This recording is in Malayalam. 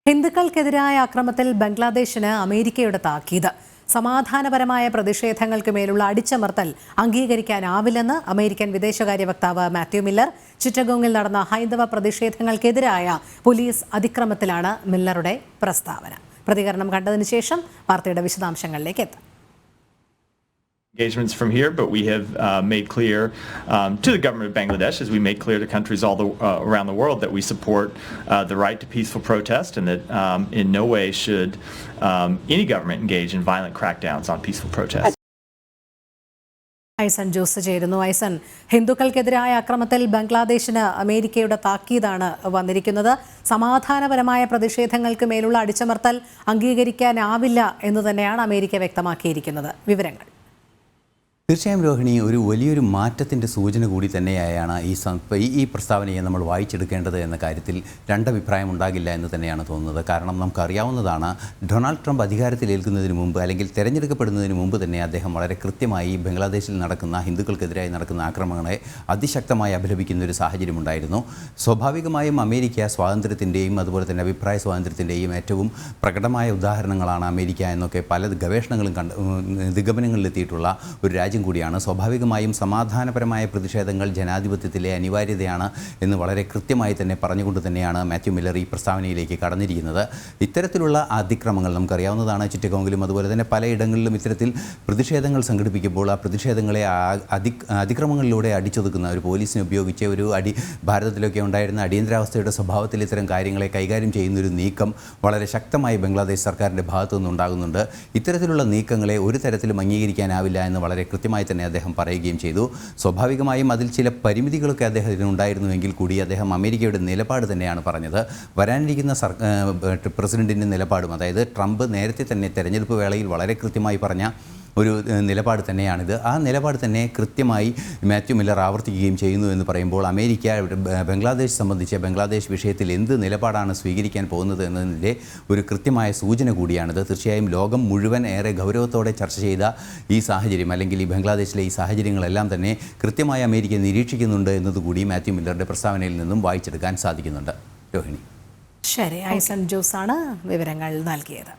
ഹിന്ദുക്കൾക്കെതിരായ ആക്രമണത്തിൽ ബംഗ്ലാദേശിന് അമേരിക്കയുടെ താക്കീത്. സമാധാനപരമായ പ്രതിഷേധങ്ങൾക്ക് മേലുള്ള അടിച്ചമർത്തൽ അംഗീകരിക്കാനാവില്ലെന്ന് അമേരിക്കൻ വിദേശകാര്യ വക്താവ് മാത്യു മില്ലർ. ചിറ്റഗോങ്ങിൽ നടന്ന ഹൈന്ദവ പ്രതിഷേധങ്ങൾക്കെതിരായ പോലീസ് അതിക്രമത്തിലാണ് മില്ലറുടെ പ്രസ്താവന. പ്രതികരണം കണ്ടതിനു ശേഷം വാർത്തയുടെ വിശദാംശങ്ങളിലേക്ക് എത്താം. Engagements from here, but we have made clear to the government of Bangladesh, as we make clear to countries around the world, that we support the right to peaceful protest, and that in no way should any government engage in violent crackdowns on peaceful protest. ഐസൻ ജോസ് ചേരുന്നു. ഐസൻ, ഹിന്ദുക്കൾക്കെതിരായ അക്രമത്തിൽ ബംഗ്ലാദേശിന് അമേരിക്കയുടെ താക്കീതാണ് വന്നിരിക്കുന്നത്. സമാധാനപരമായ പ്രതിഷേധങ്ങൾക്ക് മേലുള്ള അടിച്ചമർത്തൽ അംഗീകരിക്കാനാവില്ല എന്ന് തന്നെയാണ് അമേരിക്ക വ്യക്തമാക്കിയിരിക്കുന്നത്. വിവരങ്ങൾ. തീർച്ചയായും രോഹിണി, ഒരു വലിയൊരു മാറ്റത്തിൻ്റെ സൂചന കൂടി തന്നെയായാണ് ഈ പ്രസ്താവനയെ നമ്മൾ വായിച്ചെടുക്കേണ്ടത് എന്ന കാര്യത്തിൽ രണ്ടഭിപ്രായം ഉണ്ടാകില്ല എന്ന് തന്നെയാണ് തോന്നുന്നത്. കാരണം നമുക്കറിയാവുന്നതാണ്, ഡൊണാൾഡ് ട്രംപ് അധികാരത്തിലേൽക്കുന്നതിന് മുമ്പ് അല്ലെങ്കിൽ തിരഞ്ഞെടുക്കപ്പെടുന്നതിന് മുമ്പ് തന്നെ അദ്ദേഹം വളരെ കൃത്യമായി ബംഗ്ലാദേശിൽ നടക്കുന്ന ഹിന്ദുക്കൾക്കെതിരായി നടക്കുന്ന ആക്രമണങ്ങളെ അതിശക്തമായി അപലപിക്കുന്ന ഒരു സാഹചര്യമുണ്ടായിരുന്നു. സ്വാഭാവികമായും അമേരിക്ക സ്വാതന്ത്ര്യത്തിൻ്റെയും അതുപോലെ തന്നെ അഭിപ്രായ സ്വാതന്ത്ര്യത്തിൻ്റെയും ഏറ്റവും പ്രകടമായ ഉദാഹരണങ്ങളാണ് അമേരിക്ക എന്നൊക്കെ പല ഗവേഷണങ്ങളും നിഗമനങ്ങളിലെത്തിയിട്ടുള്ള ഒരു രാജ്യം കൂടിയാണ്. സ്വാഭാവികമായും സമാധാനപരമായ പ്രതിഷേധങ്ങൾ ജനാധിപത്യത്തിലെ അനിവാര്യതയാണ് എന്ന് വളരെ കൃത്യമായി തന്നെ പറഞ്ഞുകൊണ്ട് തന്നെയാണ് മാത്യു മില്ലർ ഈ പ്രസ്താവനയിലേക്ക് കടന്നിരിക്കുന്നത്. ഇത്തരത്തിലുള്ള അതിക്രമങ്ങൾ നമുക്കറിയാവുന്നതാണ്. ചിറ്റഗോങ്ങിലും അതുപോലെ തന്നെ പലയിടങ്ങളിലും ഇത്തരത്തിൽ പ്രതിഷേധങ്ങൾ സംഘടിപ്പിക്കുമ്പോൾ ആ പ്രതിഷേധങ്ങളെ അതിക്രമങ്ങളിലൂടെ അടിച്ചൊതുക്കുന്ന ഒരു പോലീസിനെ ഉപയോഗിച്ച് ഒരു ഭാരതത്തിലൊക്കെ ഉണ്ടായിരുന്ന അടിയന്തരാവസ്ഥയുടെ സ്വഭാവത്തിൽ ഇത്തരം കാര്യങ്ങളെ കൈകാര്യം ചെയ്യുന്നൊരു നീക്കം വളരെ ശക്തമായി ബംഗ്ലാദേശ് സർക്കാരിൻ്റെ ഭാഗത്തു നിന്നുണ്ടാകുന്നുണ്ട്. ഇത്തരത്തിലുള്ള നീക്കങ്ങളെ ഒരു തരത്തിലും അംഗീകരിക്കാനാവില്ല എന്ന് വളരെ കൃത്യമായി തന്നെ അദ്ദേഹം പറയുകയും ചെയ്തു. സ്വാഭാവികമായും അതിൽ ചില പരിമിതികളൊക്കെ അദ്ദേഹത്തിന് ഉണ്ടായിരുന്നുവെങ്കിൽ കൂടി അദ്ദേഹം അമേരിക്കയുടെ നിലപാട് തന്നെയാണ് പറഞ്ഞത്. വരാനിരിക്കുന്ന പ്രസിഡന്റിൻ്റെ നിലപാടും, അതായത് ട്രംപ് നേരത്തെ തന്നെ തെരഞ്ഞെടുപ്പ് വേളയിൽ വളരെ കൃത്യമായി പറഞ്ഞ ഒരു നിലപാട് തന്നെയാണിത്. ആ നിലപാട് തന്നെ കൃത്യമായി മാത്യു മില്ലർ ആവർത്തിക്കുകയും ചെയ്യുന്നു എന്ന് പറയുമ്പോൾ അമേരിക്ക ബംഗ്ലാദേശ് സംബന്ധിച്ച് ബംഗ്ലാദേശ് വിഷയത്തിൽ എന്ത് നിലപാടാണ് സ്വീകരിക്കാൻ പോകുന്നത് എന്നതിൻ്റെ ഒരു കൃത്യമായ സൂചന കൂടിയാണിത്. തീർച്ചയായും ലോകം മുഴുവൻ ഏറെ ഗൗരവത്തോടെ ചർച്ച ചെയ്ത ഈ സാഹചര്യം, അല്ലെങ്കിൽ ഈ ബംഗ്ലാദേശിലെ ഈ സാഹചര്യങ്ങളെല്ലാം തന്നെ കൃത്യമായി അമേരിക്ക നിരീക്ഷിക്കുന്നുണ്ട് എന്നതുകൂടി മാത്യു മില്ലറുടെ പ്രസ്താവനയിൽ നിന്നും വായിച്ചെടുക്കാൻ സാധിക്കുന്നുണ്ട്. രോഹിണി. ശരി, ഐസൻ ജോസാണ് വിവരങ്ങൾ നൽകിയത്.